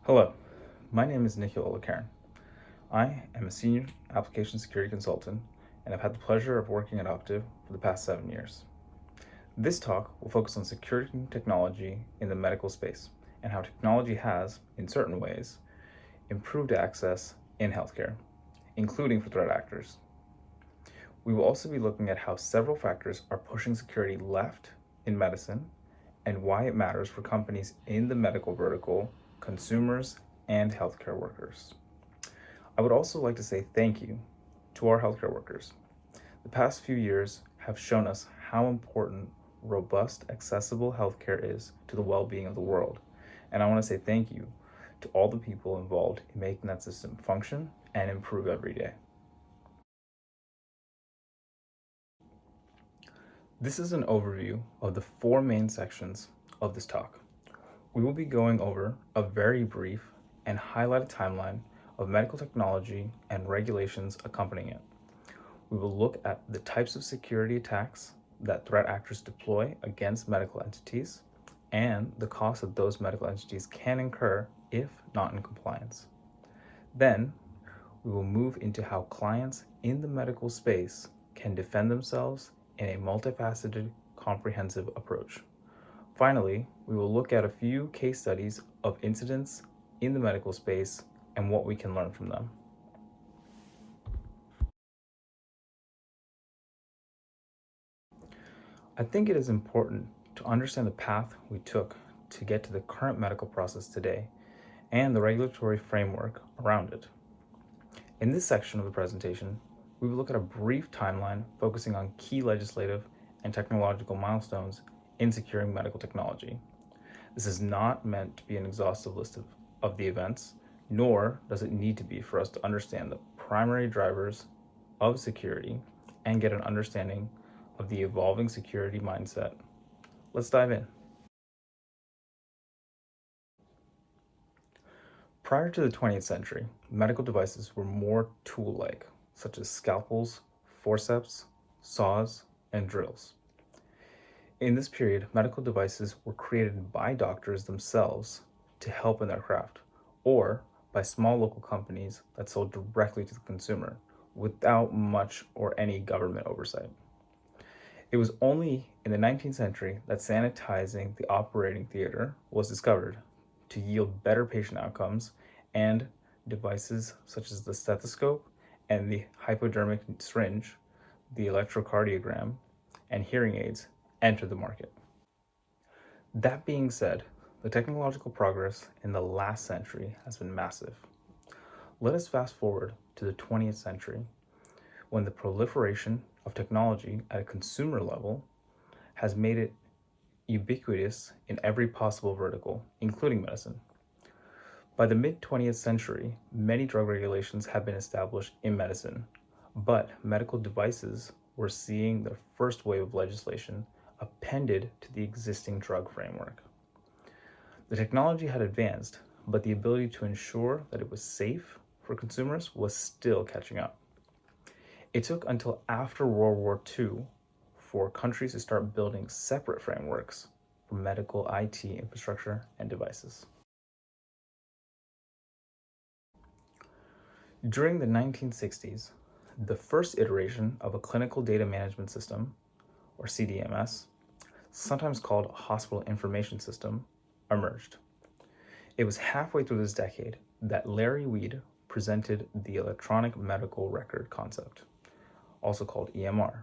Hello, my name is Nikhil Olakaran. I am a senior application security consultant and I've had the pleasure of working at Optiv for the past 7 years. This talk will focus on security technology in the medical space and how technology has, in certain ways, improved access in healthcare, including for threat actors. We will also be looking at how several factors are pushing security left in medicine and why it matters for companies in the medical vertical, consumers, and healthcare workers. I would also like to say thank you to our healthcare workers. The past few years have shown us how important robust, accessible healthcare is to the well-being of the world. And I want to say thank you to all the people involved in making that system function and improve every day. This is an overview of the 4 main sections of this talk. We will be going over a very brief and highlighted timeline of medical technology and regulations accompanying it. We will look at the types of security attacks that threat actors deploy against medical entities and the cost that those medical entities can incur if not in compliance. Then, we will move into how clients in the medical space can defend themselves in a multifaceted, comprehensive approach. Finally, we will look at a few case studies of incidents in the medical space and what we can learn from them. I think it is important to understand the path we took to get to the current medical process today and the regulatory framework around it. In this section of the presentation, we will look at a brief timeline focusing on key legislative and technological milestones in securing medical technology. This is not meant to be an exhaustive list of the events, nor does it need to be for us to understand the primary drivers of security and get an understanding of the evolving security mindset. Let's dive in. Prior to the 20th century, medical devices were more tool-like, such as scalpels, forceps, saws, and drills. In this period, medical devices were created by doctors themselves to help in their craft, or by small local companies that sold directly to the consumer without much or any government oversight. It was only in the 19th century that sanitizing the operating theater was discovered to yield better patient outcomes, and devices such as the stethoscope and the hypodermic syringe, the electrocardiogram, and hearing aids entered the market. That being said, the technological progress in the last century has been massive. Let us fast forward to the 20th century, when the proliferation of technology at a consumer level has made it ubiquitous in every possible vertical, including medicine. By the mid-20th century, many drug regulations have been established in medicine, but medical devices were seeing their first wave of legislation appended to the existing drug framework. The technology had advanced, but the ability to ensure that it was safe for consumers was still catching up. It took until after World War II for countries to start building separate frameworks for medical IT infrastructure and devices. During the 1960s, the first iteration of a clinical data management system, or CDMS, sometimes called a hospital information system, emerged. It was halfway through this decade that Larry Weed presented the electronic medical record concept, also called EMR.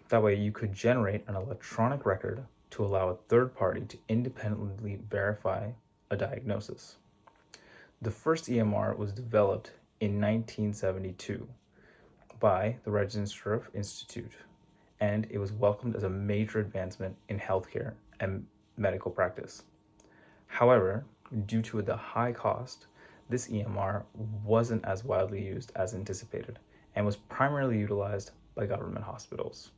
That way you could generate an electronic record to allow a third party to independently verify a diagnosis. The first EMR was developed in 1972 by the Registrar's Institute, and it was welcomed as a major advancement in healthcare and medical practice. However, due to the high cost, this EMR wasn't as widely used as anticipated and was primarily utilized by government hospitals.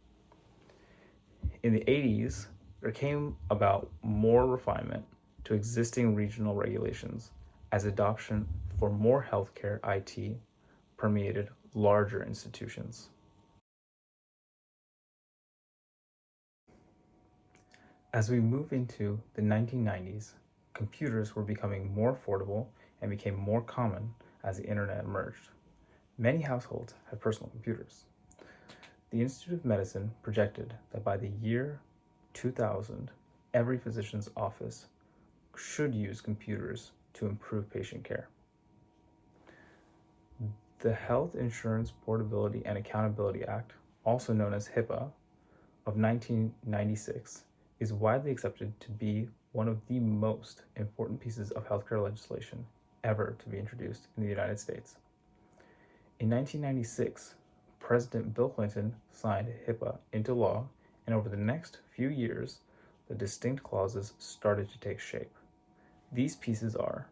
In the 80s, there came about more refinement to existing regional regulations as adoption for more healthcare IT permeated larger institutions. As we move into the 1990s, computers were becoming more affordable and became more common as the internet emerged. Many households had personal computers. The Institute of Medicine projected that by the year 2000, every physician's office should use computers to improve patient care. The Health Insurance Portability and Accountability Act, also known as HIPAA, of 1996, is widely accepted to be one of the most important pieces of healthcare legislation ever to be introduced in the United States. In 1996, President Bill Clinton signed HIPAA into law, and over the next few years, the distinct clauses started to take shape. These pieces are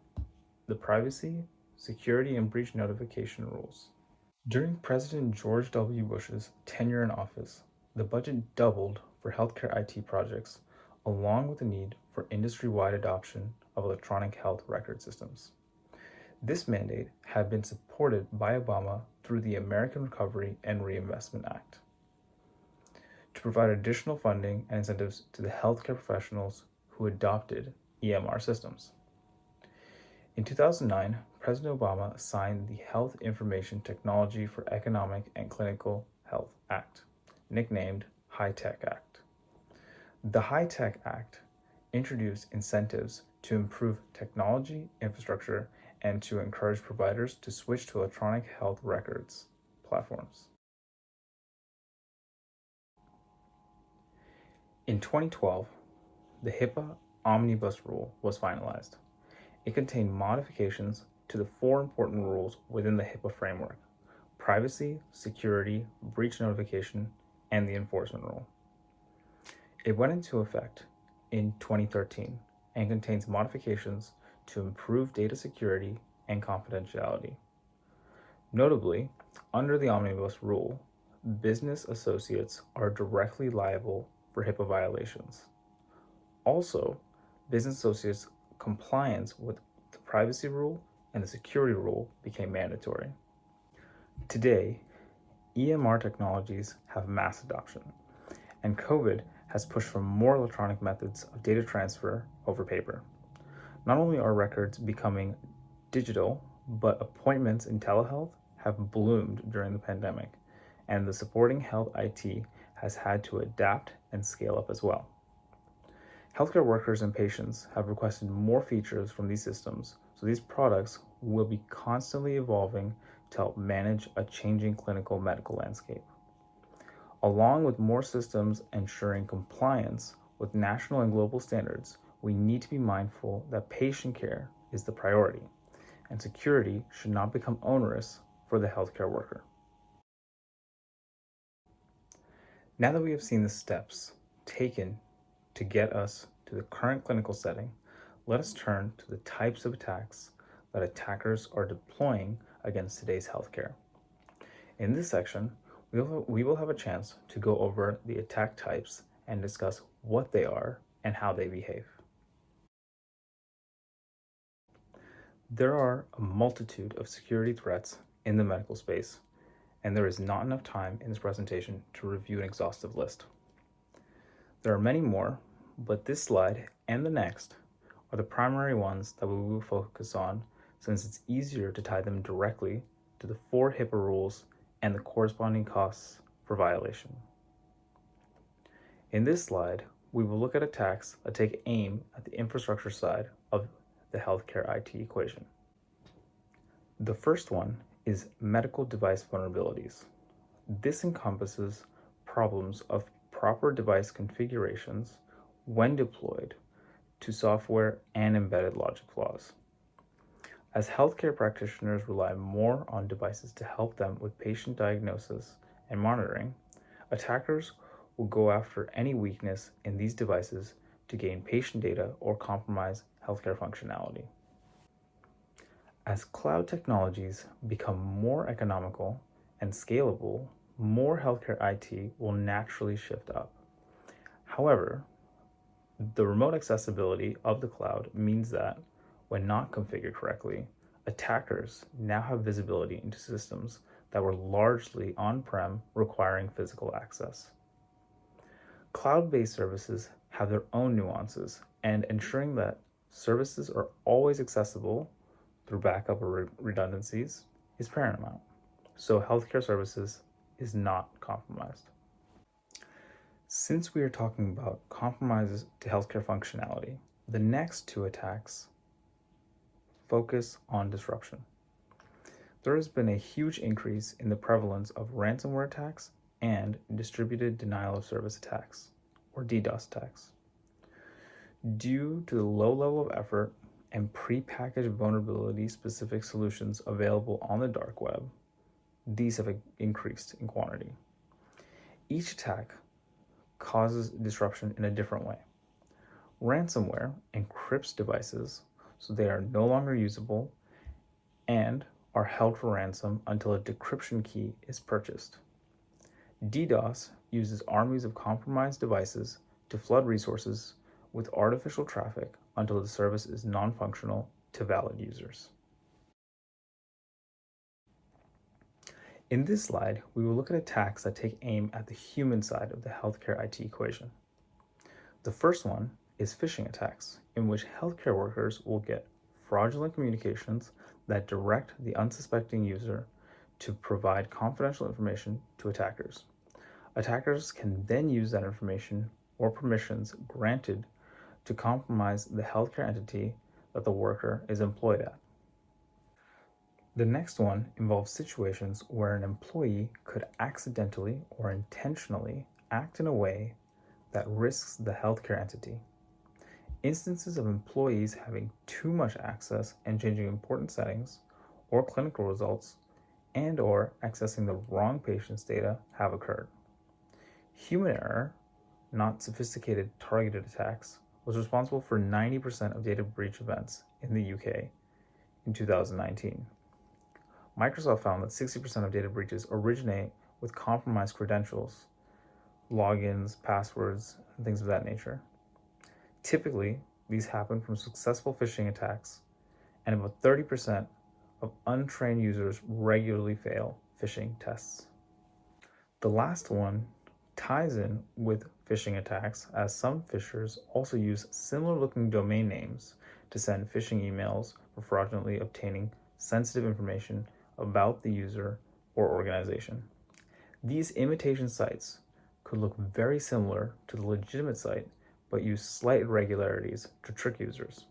the privacy, security, and breach notification rules. During President George W. Bush's tenure in office, the budget doubled for healthcare IT projects, along with the need for industry-wide adoption of electronic health record systems. This mandate had been supported by Obama through the American Recovery and Reinvestment Act to provide additional funding and incentives to the healthcare professionals who adopted EMR systems. In 2009, President Obama signed the Health Information Technology for Economic and Clinical Health Act, nicknamed HITECH Act. The HITECH Act introduced incentives to improve technology infrastructure and to encourage providers to switch to electronic health records platforms. In 2012, the HIPAA Omnibus Rule was finalized. It contained modifications to the 4 important rules within the HIPAA framework: privacy, security, breach notification, and the enforcement rule. It went into effect in 2013 and contains modifications to improve data security and confidentiality. Notably, under the Omnibus Rule, business associates are directly liable for HIPAA violations. Also, business associates' compliance with the privacy rule and the security rule became mandatory. Today, EMR technologies have mass adoption, and COVID has pushed for more electronic methods of data transfer over paper. Not only are records becoming digital, but appointments in telehealth have bloomed during the pandemic, and the supporting health IT has had to adapt and scale up as well. Healthcare workers and patients have requested more features from these systems, so these products will be constantly evolving to help manage a changing clinical medical landscape. Along with more systems ensuring compliance with national and global standards, we need to be mindful that patient care is the priority, and security should not become onerous for the healthcare worker. Now that we have seen the steps taken to get us to the current clinical setting, let us turn to the types of attacks that attackers are deploying against today's healthcare. In this section, we will have a chance to go over the attack types and discuss what they are and how they behave. There are a multitude of security threats in the medical space, and there is not enough time in this presentation to review an exhaustive list. There are many more, but this slide and the next are the primary ones that we will focus on, since it's easier to tie them directly to the 4 HIPAA rules and the corresponding costs for violation. In this slide, we will look at attacks that take aim at the infrastructure side of the healthcare IT equation. The first one is medical device vulnerabilities. This encompasses problems of proper device configurations when deployed to software and embedded logic flaws. As healthcare practitioners rely more on devices to help them with patient diagnosis and monitoring, attackers will go after any weakness in these devices to gain patient data or compromise healthcare functionality. As cloud technologies become more economical and scalable, more healthcare IT will naturally shift up. However, the remote accessibility of the cloud means that, when not configured correctly, attackers now have visibility into systems that were largely on-prem, requiring physical access. Cloud-based services have their own nuances, and ensuring that services are always accessible through backup or redundancies is paramount. So healthcare services is not compromised. Since we are talking about compromises to healthcare functionality, the next two attacks focus on disruption. There has been a huge increase in the prevalence of ransomware attacks and distributed denial of service attacks, or DDoS attacks. Due to the low level of effort and prepackaged vulnerability-specific solutions available on the dark web, these have increased in quantity. Each attack causes disruption in a different way. Ransomware encrypts devices so they are no longer usable and are held for ransom until a decryption key is purchased. DDoS uses armies of compromised devices to flood resources with artificial traffic until the service is non-functional to valid users. In this slide, we will look at attacks that take aim at the human side of the healthcare IT equation. The first one is phishing attacks, in which healthcare workers will get fraudulent communications that direct the unsuspecting user to provide confidential information to attackers. Attackers can then use that information or permissions granted to compromise the healthcare entity that the worker is employed at. The next one involves situations where an employee could accidentally or intentionally act in a way that risks the healthcare entity. Instances of employees having too much access and changing important settings or clinical results and/or accessing the wrong patient's data have occurred. Human error, not sophisticated targeted attacks, was responsible for 90% of data breach events in the UK in 2019. Microsoft found that 60% of data breaches originate with compromised credentials, logins, passwords, and things of that nature. Typically, these happen from successful phishing attacks, and about 30% of untrained users regularly fail phishing tests. The last one ties in with phishing attacks, as some phishers also use similar-looking domain names to send phishing emails for fraudulently obtaining sensitive information about the user or organization. These imitation sites could look very similar to the legitimate site, but use slight irregularities to trick users.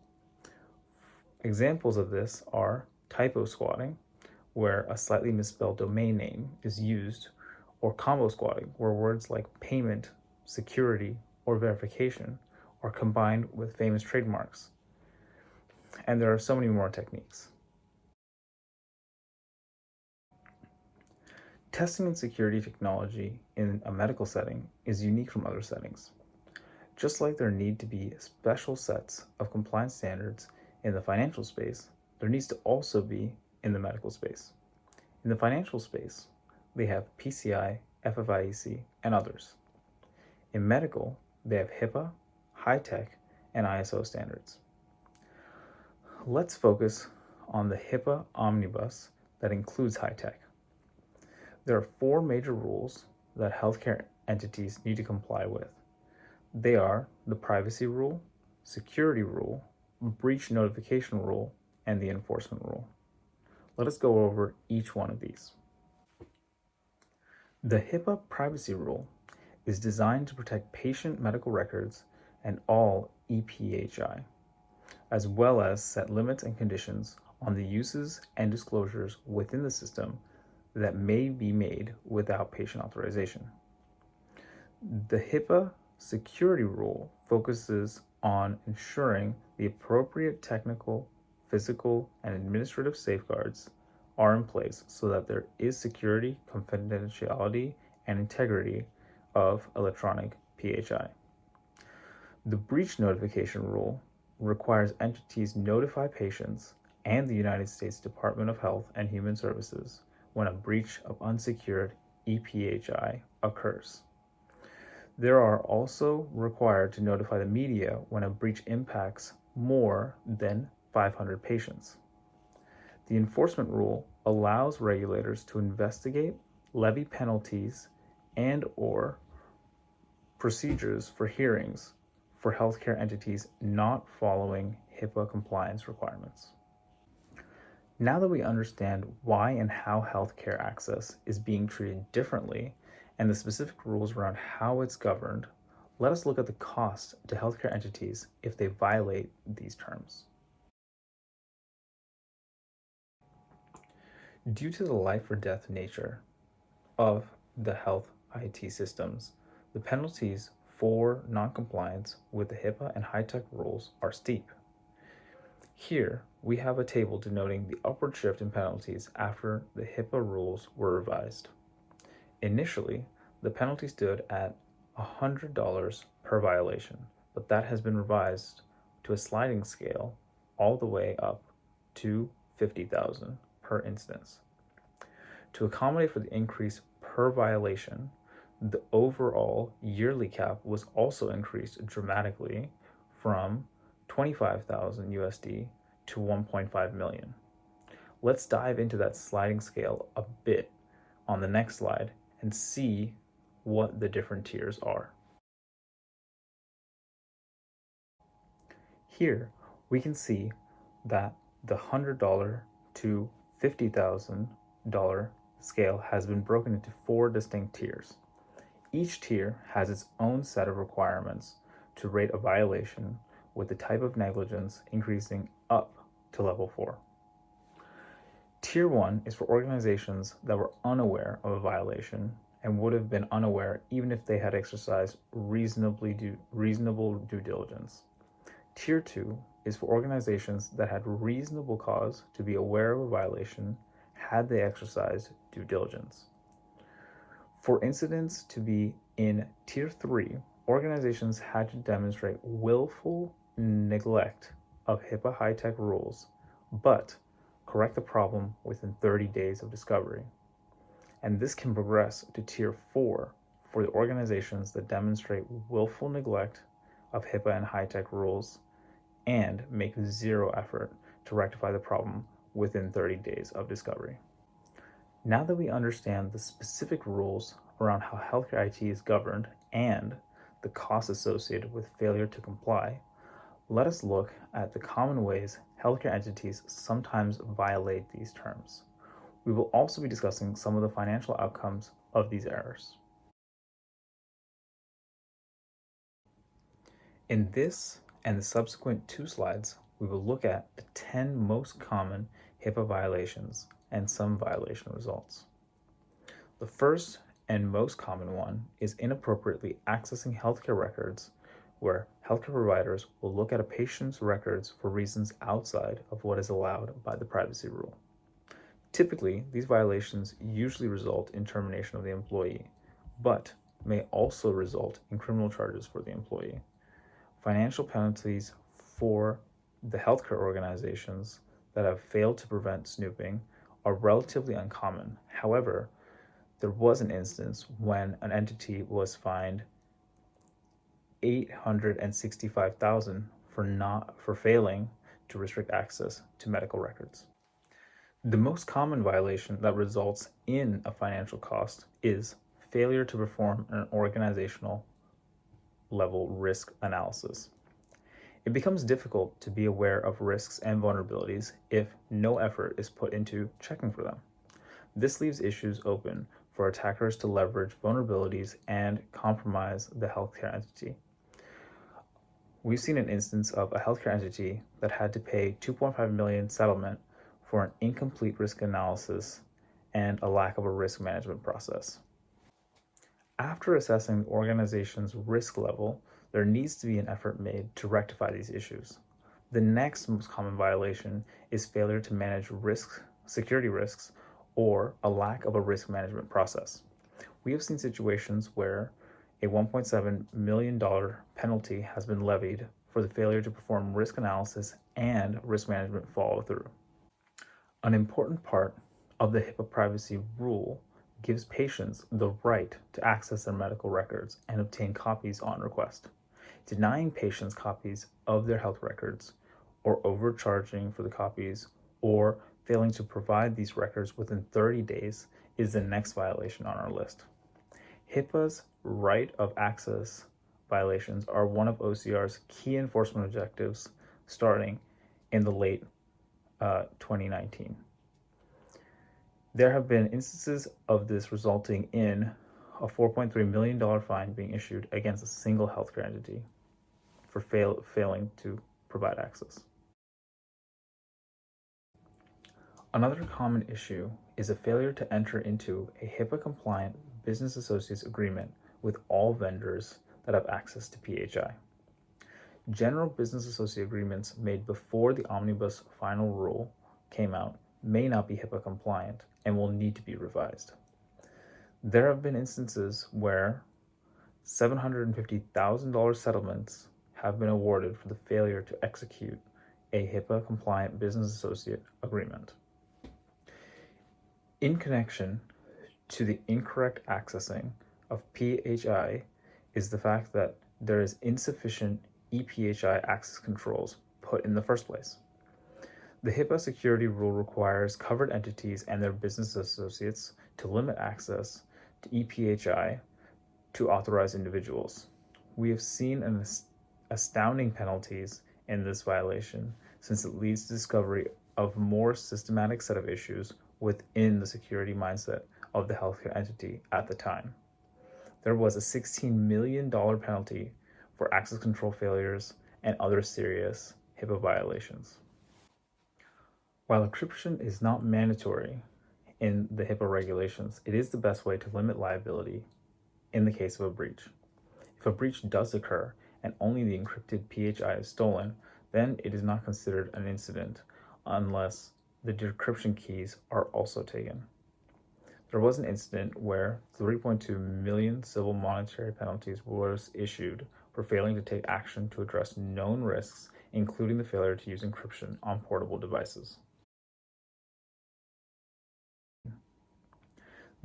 Examples of this are typo squatting, where a slightly misspelled domain name is used, or combo squatting, where words like payment, security, or verification are combined with famous trademarks. And there are so many more techniques. Testing and security technology in a medical setting is unique from other settings. Just like there need to be special sets of compliance standards in the financial space, there needs to also be in the medical space. In the financial space, they have PCI, FFIEC, and others. In medical, they have HIPAA, high-tech, and ISO standards. Let's focus on the HIPAA omnibus that includes high-tech. There are 4 major rules that healthcare entities need to comply with. They are the privacy rule, security rule, breach notification rule, and the enforcement rule. Let us go over each one of these. The HIPAA privacy rule is designed to protect patient medical records and all EPHI, as well as set limits and conditions on the uses and disclosures within the system that may be made without patient authorization. The HIPAA security rule focuses on ensuring the appropriate technical, physical, and administrative safeguards are in place so that there is security, confidentiality, and integrity of electronic PHI. The breach notification rule requires entities notify patients and the United States Department of Health and Human Services when a breach of unsecured EPHI occurs. They are also required to notify the media when a breach impacts more than 500 patients. The enforcement rule allows regulators to investigate, levy penalties, and/or procedures for hearings for healthcare entities not following HIPAA compliance requirements. Now that we understand why and how healthcare access is being treated differently and the specific rules around how it's governed, let us look at the cost to healthcare entities if they violate these terms. Due to the life or death nature of the health IT systems, the penalties for noncompliance with the HIPAA and high-tech rules are steep. Here, we have a table denoting the upward shift in penalties after the HIPAA rules were revised. Initially, the penalty stood at $100 per violation, but that has been revised to a sliding scale all the way up to $50,000 per instance. To accommodate for the increase per violation, the overall yearly cap was also increased dramatically from 25,000 USD to 1.5 million. Let's dive into that sliding scale a bit on the next slide and see what the different tiers are. Here, we can see that the $100 to $50,000 scale has been broken into 4 distinct tiers. Each tier has its own set of requirements to rate a violation, with the type of negligence increasing up to level 4. Tier 1 is for organizations that were unaware of a violation and would have been unaware even if they had exercised reasonable due diligence. Tier 2 is for organizations that had reasonable cause to be aware of a violation had they exercised due diligence. For incidents to be in Tier 3, organizations had to demonstrate willful neglect of HIPAA high-tech rules, but correct the problem within 30 days of discovery. And this can progress to Tier 4 for the organizations that demonstrate willful neglect of HIPAA and high-tech rules and make zero effort to rectify the problem within 30 days of discovery. Now that we understand the specific rules around how healthcare IT is governed and the costs associated with failure to comply, let us look at the common ways healthcare entities sometimes violate these terms. We will also be discussing some of the financial outcomes of these errors. In this and the subsequent 2 slides, we will look at the 10 most common HIPAA violations and some violation results. The first and most common one is inappropriately accessing healthcare records, where healthcare providers will look at a patient's records for reasons outside of what is allowed by the privacy rule. Typically, these violations usually result in termination of the employee, but may also result in criminal charges for the employee. Financial penalties for the healthcare organizations that have failed to prevent snooping are relatively uncommon. However, there was an instance when an entity was fined $865,000 for failing to restrict access to medical records. The most common violation that results in a financial cost is failure to perform an organizational level risk analysis. It becomes difficult to be aware of risks and vulnerabilities if no effort is put into checking for them. This leaves issues open for attackers to leverage vulnerabilities and compromise the healthcare entity. We've seen an instance of a healthcare entity that had to pay $2.5 million settlement for an incomplete risk analysis and a lack of a risk management process. After assessing the organization's risk level, there needs to be an effort made to rectify these issues. The next most common violation is failure to manage security risks, or a lack of a risk management process. We have seen situations where a $1.7 million penalty has been levied for the failure to perform risk analysis and risk management follow-through. An important part of the HIPAA privacy rule gives patients the right to access their medical records and obtain copies on request. Denying patients copies of their health records, or overcharging for the copies, or failing to provide these records within 30 days is the next violation on our list. HIPAA's right of access violations are one of OCR's key enforcement objectives starting in the late 2019. There have been instances of this resulting in a $4.3 million fine being issued against a single healthcare entity for failing to provide access. Another common issue is a failure to enter into a HIPAA-compliant business associates agreement with all vendors that have access to PHI. General business associate agreements made before the Omnibus final rule came out may not be HIPAA compliant and will need to be revised. There have been instances where $750,000 settlements have been awarded for the failure to execute a HIPAA compliant business associate agreement. In connection to the incorrect accessing of PHI is the fact that there is insufficient ePHI access controls put in the first place. The HIPAA security rule requires covered entities and their business associates to limit access to ePHI to authorized individuals. We have seen astounding penalties in this violation since it leads to discovery of more systematic set of issues within the security mindset of the healthcare entity at the time. There was a $16 million penalty for access control failures and other serious HIPAA violations. While encryption is not mandatory in the HIPAA regulations, it is the best way to limit liability in the case of a breach. If a breach does occur and only the encrypted PHI is stolen, then it is not considered an incident unless the decryption keys are also taken. There was an incident where 3.2 million civil monetary penalties was issued for failing to take action to address known risks, including the failure to use encryption on portable devices.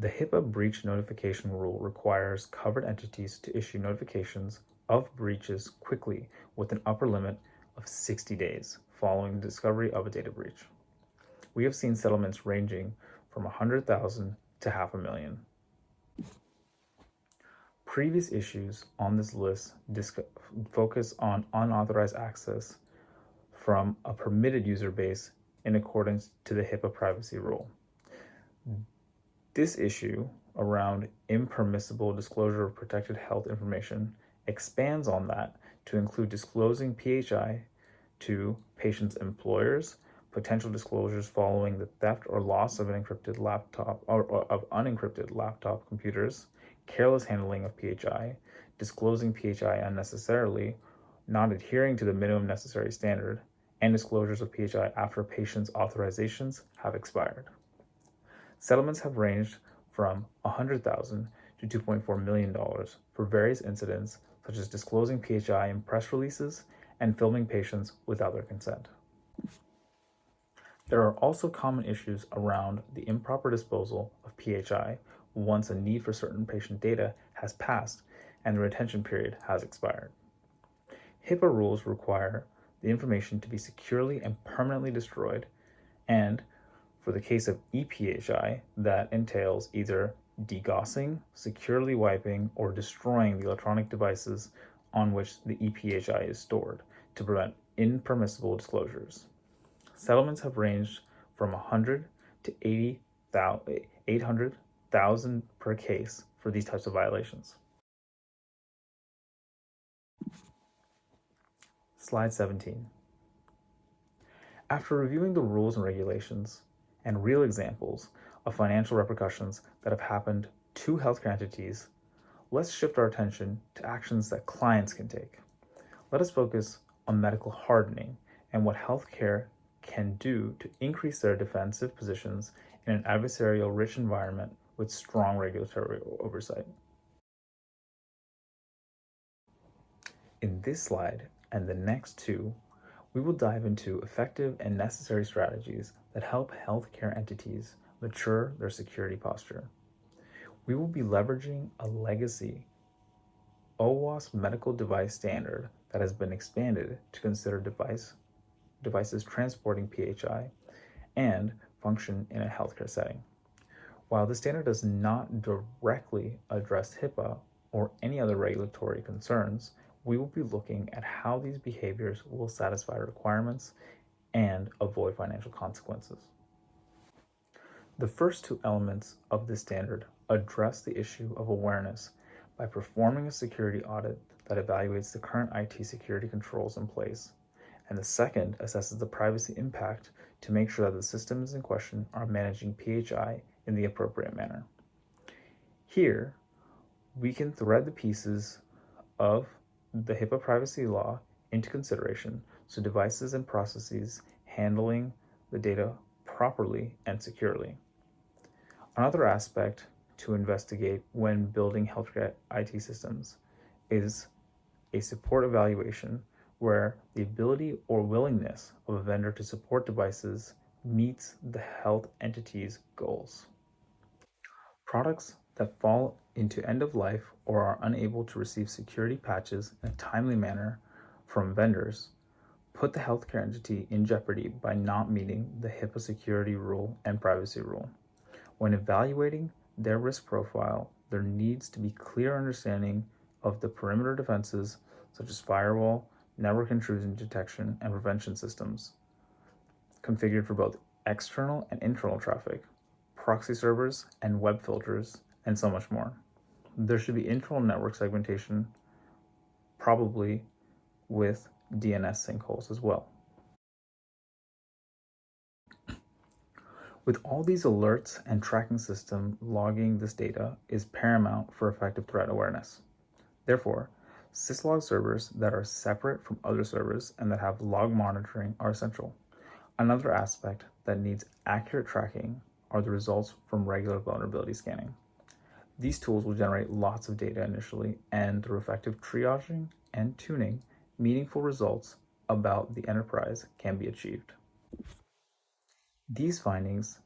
The HIPAA breach notification rule requires covered entities to issue notifications of breaches quickly with an upper limit of 60 days following the discovery of a data breach. We have seen settlements ranging from $100,000 to $500,000. Previous issues on this list focus on unauthorized access from a permitted user base in accordance to the HIPAA privacy rule. This issue around impermissible disclosure of protected health information expands on that to include disclosing PHI to patients' employers, potential disclosures following the theft or loss of an encrypted laptop or of unencrypted laptop computers, careless handling of PHI, disclosing PHI unnecessarily, not adhering to the minimum necessary standard, and disclosures of PHI after a patient's authorizations have expired. Settlements have ranged from $100,000 to $2.4 million for various incidents such as disclosing PHI in press releases and filming patients without their consent. There are also common issues around the improper disposal of PHI once a need for certain patient data has passed and the retention period has expired. HIPAA rules require the information to be securely and permanently destroyed, and for the case of ePHI, that entails either degaussing, securely wiping, or destroying the electronic devices on which the ePHI is stored to prevent impermissible disclosures. Settlements have ranged from $100,000 to $800,000 per case for these types of violations. Slide 17. After reviewing the rules and regulations and real examples of financial repercussions that have happened to healthcare entities, let's shift our attention to actions that clients can take. Let us focus on medical hardening and what healthcare can do to increase their defensive positions in an adversarial rich environment with strong regulatory oversight. In this slide and the next two, we will dive into effective and necessary strategies that help healthcare entities mature their security posture. We will be leveraging a legacy OWASP medical device standard that has been expanded to consider devices transporting PHI and function in a healthcare setting. While the standard does not directly address HIPAA or any other regulatory concerns, we will be looking at how these behaviors will satisfy requirements and avoid financial consequences. The first two elements of this standard address the issue of awareness by performing a security audit that evaluates the current IT security controls in place, and the second assesses the privacy impact to make sure that the systems in question are managing PHI in the appropriate manner. Here, we can thread the pieces of the HIPAA privacy law into consideration so devices and processes handling the data properly and securely. Another aspect to investigate when building healthcare IT systems is a support evaluation where the ability or willingness of a vendor to support devices meets the health entity's goals. Products that fall into end of life or are unable to receive security patches in a timely manner from vendors put the healthcare entity in jeopardy by not meeting the HIPAA security rule and privacy rule. When evaluating their risk profile, there needs to be clear understanding of the perimeter defenses such as firewall, network intrusion detection, and prevention systems configured for both external and internal traffic, proxy servers and web filters, and so much more. There should be internal network segmentation, probably with DNS sinkholes as well. With all these alerts and tracking system, logging this data is paramount for effective threat awareness. Therefore, syslog servers that are separate from other servers and that have log monitoring are essential. Another aspect that needs accurate tracking are the results from regular vulnerability scanning. These tools will generate lots of data initially, and through effective triaging and tuning, meaningful results about the enterprise can be achieved. These findings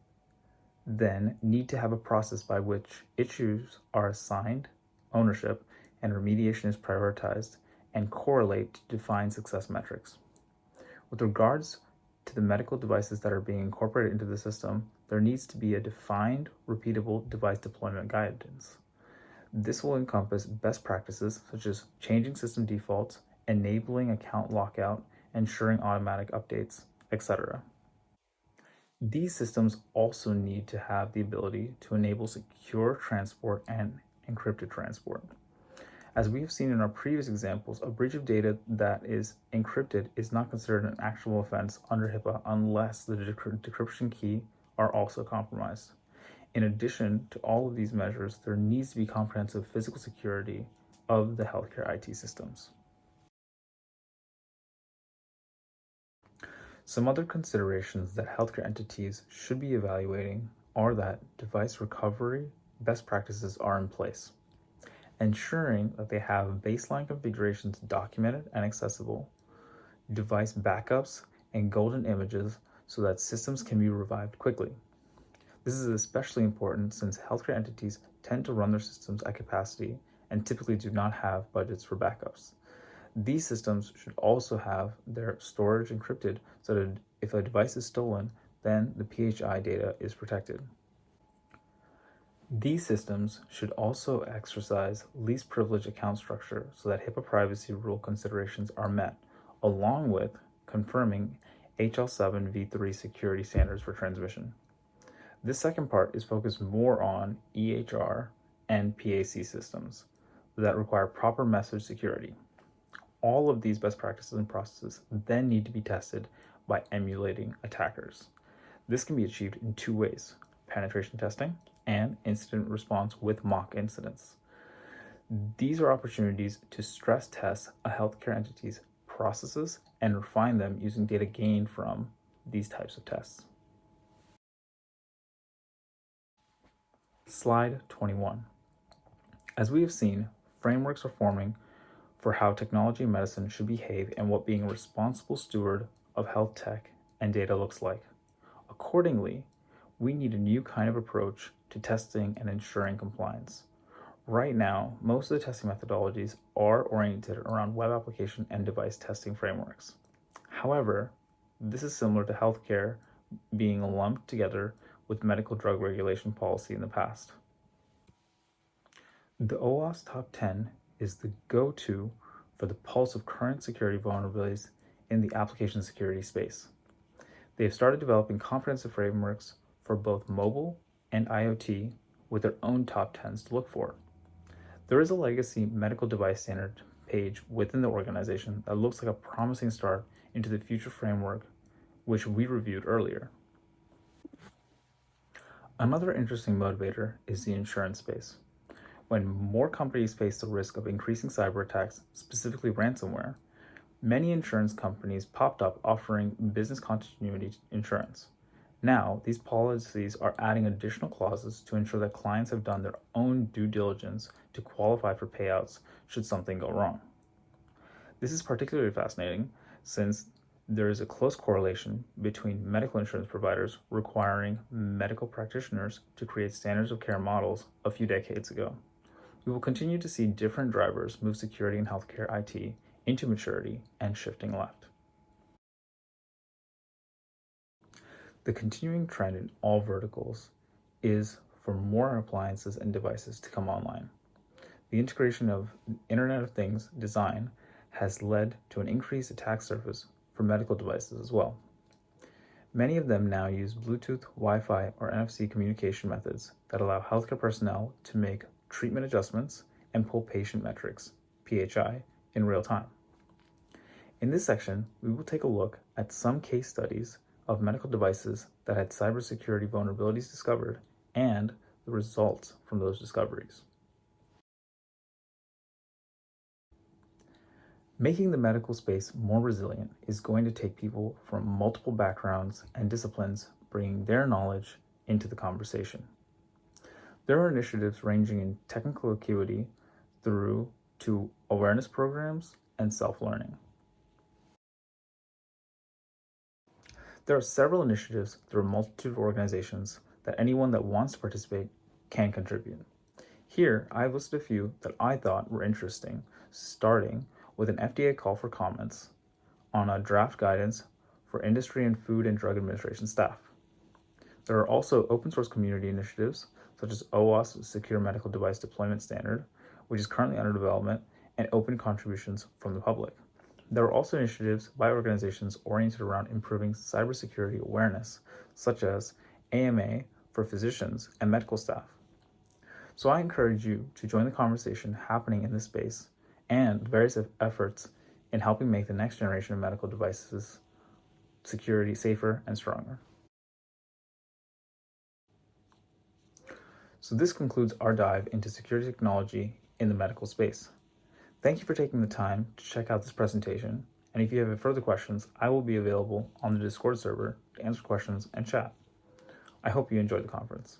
then need to have a process by which issues are assigned ownership and remediation is prioritized and correlate to defined success metrics. With regards to the medical devices that are being incorporated into the system, there needs to be a defined, repeatable device deployment guidance. This will encompass best practices such as changing system defaults, enabling account lockout, ensuring automatic updates, etc. These systems also need to have the ability to enable secure transport and encrypted transport. As we have seen in our previous examples, a breach of data that is encrypted is not considered an actionable offense under HIPAA unless the decryption key are also compromised. In addition to all of these measures, there needs to be comprehensive physical security of the healthcare IT systems. Some other considerations that healthcare entities should be evaluating are that device recovery best practices are in place, ensuring that they have baseline configurations documented and accessible, device backups, and golden images so that systems can be revived quickly. This is especially important since healthcare entities tend to run their systems at capacity and typically do not have budgets for backups. These systems should also have their storage encrypted so that if a device is stolen, then the PHI data is protected. These systems should also exercise least privilege account structure so that HIPAA privacy rule considerations are met, along with confirming HL7 v3 security standards for transmission. This second part is focused more on EHR and PAC systems that require proper message security. All of these best practices and processes then need to be tested by emulating attackers. This can be achieved in two ways: penetration testing and incident response with mock incidents. These are opportunities to stress test a healthcare entity's processes and refine them using data gained from these types of tests. Slide 21. As we have seen, frameworks are forming for how technology and medicine should behave and what being a responsible steward of health tech and data looks like. Accordingly, we need a new kind of approach to testing and ensuring compliance. Right now, most of the testing methodologies are oriented around web application and device testing frameworks. However, this is similar to healthcare being lumped together with medical drug regulation policy in the past. The OWASP Top 10 is the go-to for the pulse of current security vulnerabilities in the application security space. They have started developing comprehensive frameworks for both mobile and IoT with their own top 10s to look for. There is a legacy medical device standard page within the organization that looks like a promising start into the future framework, which we reviewed earlier. Another interesting motivator is the insurance space. When more companies face the risk of increasing cyber attacks, specifically ransomware, many insurance companies popped up offering business continuity insurance. Now, these policies are adding additional clauses to ensure that clients have done their own due diligence to qualify for payouts should something go wrong. This is particularly fascinating since there is a close correlation between medical insurance providers requiring medical practitioners to create standards of care models a few decades ago. We will continue to see different drivers move security and healthcare IT into maturity and shifting left. The continuing trend in all verticals is for more appliances and devices to come online. The integration of Internet of Things design has led to an increased attack surface for medical devices as well. Many of them now use Bluetooth, Wi-Fi, or NFC communication methods that allow healthcare personnel to make treatment adjustments and pull patient metrics, PHI, in real time. In this section, we will take a look at some case studies of medical devices that had cybersecurity vulnerabilities discovered and the results from those discoveries. Making the medical space more resilient is going to take people from multiple backgrounds and disciplines bringing their knowledge into the conversation. There are initiatives ranging in technical acuity through to awareness programs and self-learning. There are several initiatives through a multitude of organizations that anyone that wants to participate can contribute. Here, I've listed a few that I thought were interesting, starting with an FDA call for comments on a draft guidance for industry and Food and Drug Administration staff. There are also open source community initiatives such as OWASP Secure Medical Device Deployment Standard, which is currently under development, and open contributions from the public. There are also initiatives by organizations oriented around improving cybersecurity awareness, such as AMA for physicians and medical staff. So I encourage you to join the conversation happening in this space and various efforts in helping make the next generation of medical devices security safer and stronger. So this concludes our dive into security technology in the medical space. Thank you for taking the time to check out this presentation, and if you have further questions, I will be available on the Discord server to answer questions and chat. I hope you enjoyed the conference.